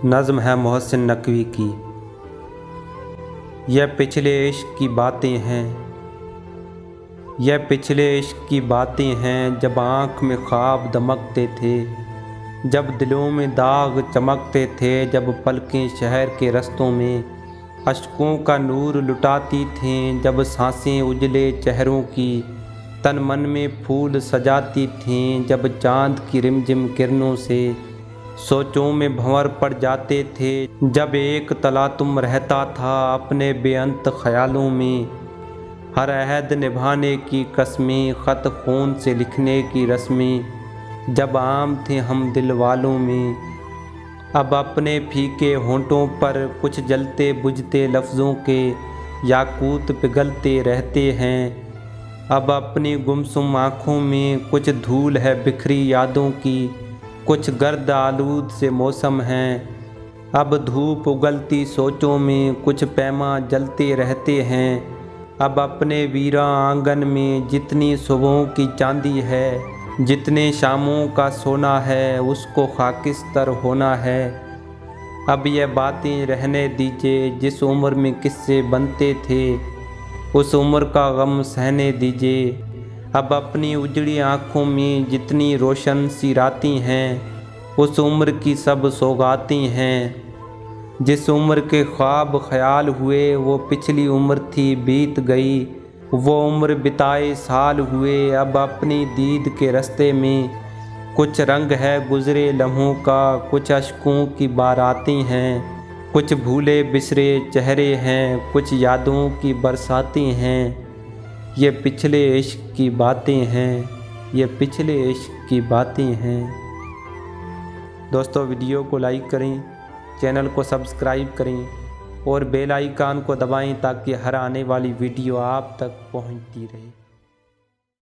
नज़्म है मोहसिन नकवी की। यह पिछले इश्क की बातें हैं, यह पिछले इश्क की बातें हैं। जब आँख में ख्वाब दमकते थे, जब दिलों में दाग चमकते थे, जब पलकें शहर के रस्तों में अश्कों का नूर लुटाती थीं, जब सांसें उजले चेहरों की तन मन में फूल सजाती थीं, जब चाँद की रिमझिम किरणों से सोचों में भंवर पड़ जाते थे, जब एक तलातुम रहता था अपने बेअंत ख्यालों में। हर अहद निभाने की कसमें, ख़त खून से लिखने की रस्में जब आम थे हम दिल वालों में। अब अपने फीके होंठों पर कुछ जलते बुझते लफ्ज़ों के याकूत पिघलते रहते हैं। अब अपनी गुमसुम आँखों में कुछ धूल है बिखरी यादों की, कुछ गर्द आलूद से मौसम हैं। अब धूप उगलती सोचों में कुछ पैमा जलते रहते हैं। अब अपने वीरा आंगन में जितनी सुबहों की चांदी है, जितने शामों का सोना है, उसको खाकिस्तर होना है। अब यह बातें रहने दीजिए, जिस उम्र में किस्से बनते थे उस उम्र का गम सहने दीजिए। अब अपनी उजड़ी आँखों में जितनी रोशन सी रातें हैं, उस उम्र की सब सौगातें हैं। जिस उम्र के ख्वाब ख्याल हुए वो पिछली उम्र थी बीत गई, वो उम्र बिताए साल हुए। अब अपनी दीद के रास्ते में कुछ रंग है गुज़रे लम्हों का, कुछ अश्कों की बारातें हैं, कुछ भूले बिसरे चेहरे हैं, कुछ यादों की बरसातें हैं। ये पिछले इश्क की बातें हैं, ये पिछले इश्क की बातें हैं। दोस्तों, वीडियो को लाइक करें, चैनल को सब्सक्राइब करें और बेल आइकन को दबाएं ताकि हर आने वाली वीडियो आप तक पहुंचती रहे।